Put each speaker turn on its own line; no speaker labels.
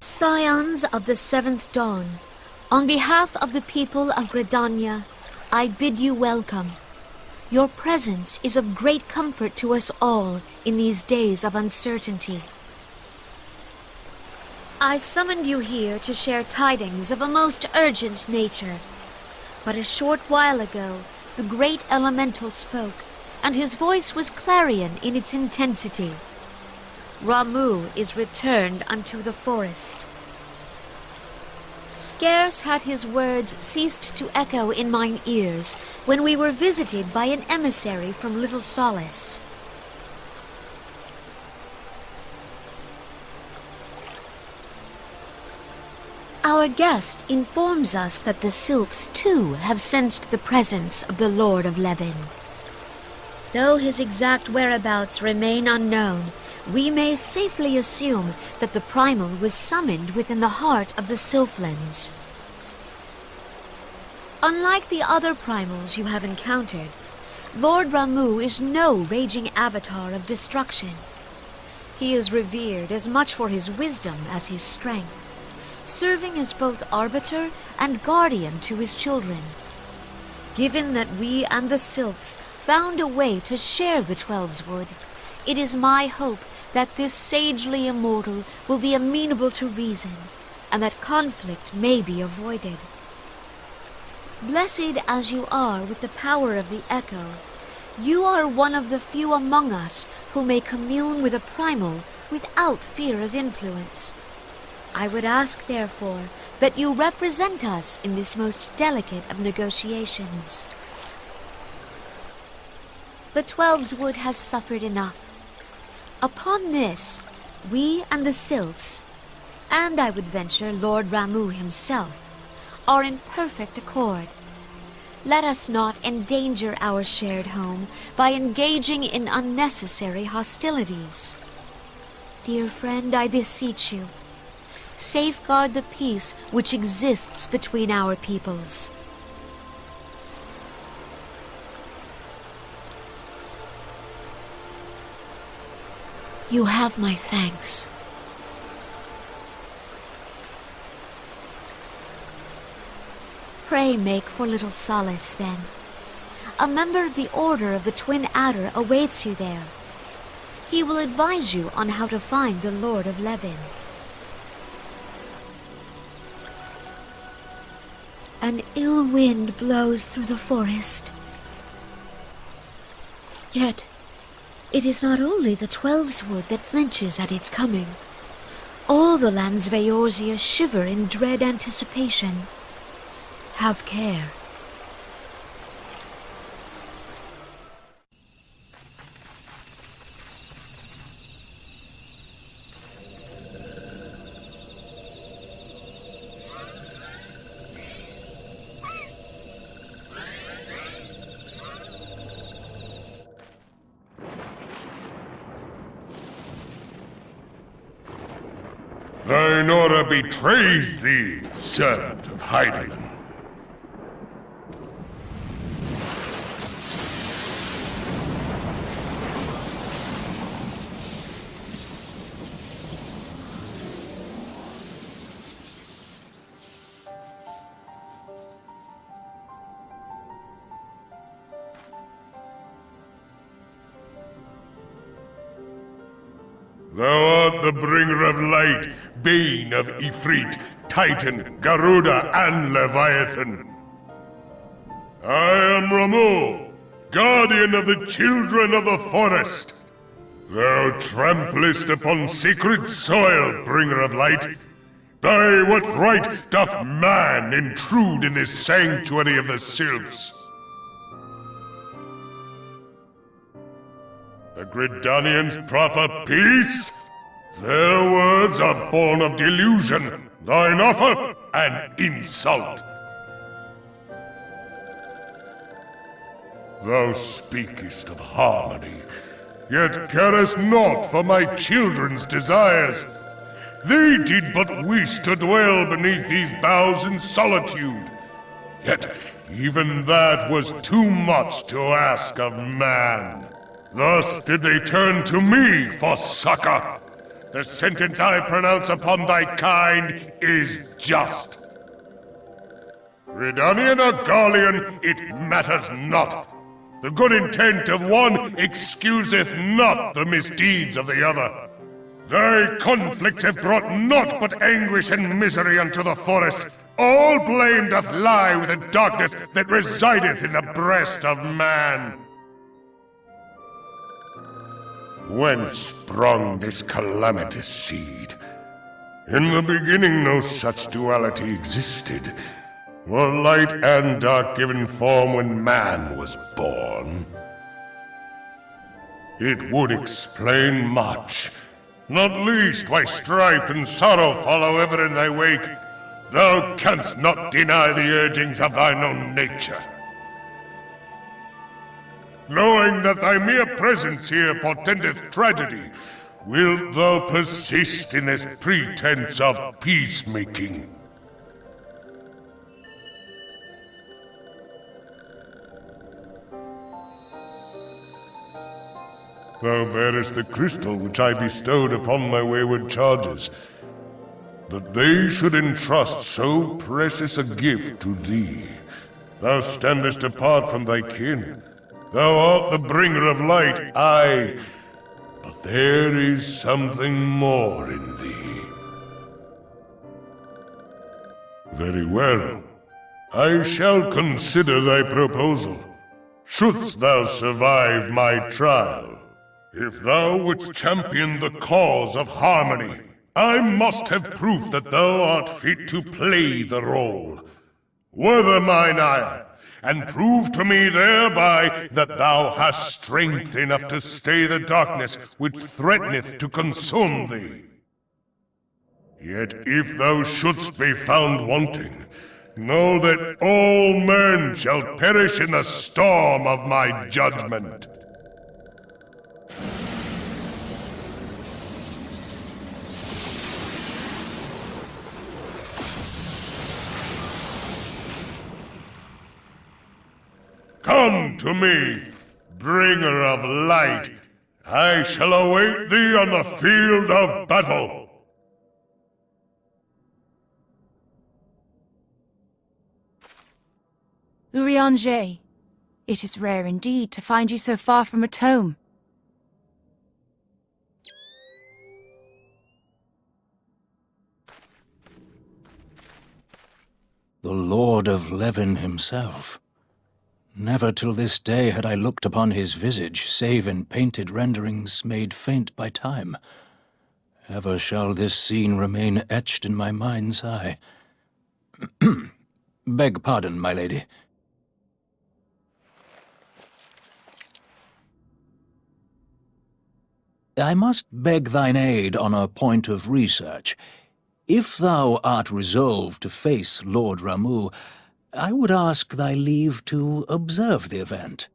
Scions of the seventh dawn, on behalf of the people of Gridania, I bid you welcome. Your presence is of great comfort to us all in these days of uncertainty. I summoned you here to share tidings of a most urgent nature. But a short while ago, the great elemental spoke, and his voice was clarion in its intensity. Ramuh is returned unto the forest. Scarce had his words ceased to echo in mine ears when we were visited by an emissary from Little Solace. Our guest informs us that the sylphs too have sensed the presence of the Lord of Levin. Though his exact whereabouts remain unknown, we may safely assume that the primal was summoned within the heart of the Sylphlands. Unlike the other primals you have encountered, Lord Ramuh is no raging avatar of destruction. He is revered as much for his wisdom as his strength, serving as both arbiter and guardian to his children. Given that we and the Sylphs found a way to share the Twelves Wood, it is my hope that this sagely immortal will be amenable to reason, and that conflict may be avoided. Blessed as you are with the power of the echo, you are one of the few among us who may commune with a primal without fear of influence. I would ask, therefore, that you represent us in this most delicate of negotiations. The Twelves Wood has suffered enough. Upon this, we and the Sylphs, and I would venture Lord Ramuh himself, are in perfect accord. Let us not endanger our shared home by engaging in unnecessary hostilities. Dear friend, I beseech you, safeguard the peace which exists between our peoples. You have my thanks. Pray make for Little Solace, then. A member of the Order of the Twin Adder awaits you there. He will advise you on how to find the Lord of Levin. An ill wind blows through the forest. Yet, it is not only the Twelves Wood that flinches at its coming. All the lands of Eorzea shiver in dread anticipation. Have care.
Thine order betrays thee, servant of Hydaelyn. Thou art the bringer of light, bane of Ifrit, Titan, Garuda, and Leviathan. I am Ramuh, guardian of the children of the forest. Thou tramplest upon sacred soil, bringer of light. By what right doth man intrude in this sanctuary of the sylphs? The Gridanians proffer peace? Their words are born of delusion, thine offer an insult. Thou speakest of harmony, yet carest not for my children's desires. They did but wish to dwell beneath these boughs in solitude. Yet even that was too much to ask of man. Thus did they turn to me for succor. The sentence I pronounce upon thy kind is just. Gridanian or Garlean, it matters not. The good intent of one excuseth not the misdeeds of the other. Thy conflicts have brought naught but anguish and misery unto the forest. All blame doth lie with the darkness that resideth in the breast of man. Whence sprung this calamitous seed? In the beginning no such duality existed. Were light and dark given form when man was born? It would explain much, not least why strife and sorrow follow ever in thy wake. Thou canst not deny the urgings of thine own nature. Knowing that thy mere presence here portendeth tragedy, wilt thou persist in this pretense of peacemaking? Thou bearest the crystal which I bestowed upon my wayward charges. That they should entrust so precious a gift to thee. Thou standest apart from thy kin. Thou art the bringer of light, aye. But there is something more in thee. Very well. I shall consider thy proposal. Shouldst thou survive my trial. If thou wouldst champion the cause of harmony, I must have proof that thou art fit to play the role. Wither mine ire, and prove to me thereby that thou hast strength enough to stay the darkness which threateneth to consume thee. Yet if thou shouldst be found wanting, know that all men shall perish in the storm of my judgment. Come to me, bringer of light. I shall await thee on the field of battle.
Urianger, it is rare indeed to find you so far from a tome.
The Lord of Levin himself. Never till this day had I looked upon his visage, save in painted renderings made faint by time. Ever shall this scene remain etched in my mind's eye. Beg pardon, my lady. I must beg thine aid on a point of research. If thou art resolved to face Lord Ramuh, I would ask thy leave to observe the event.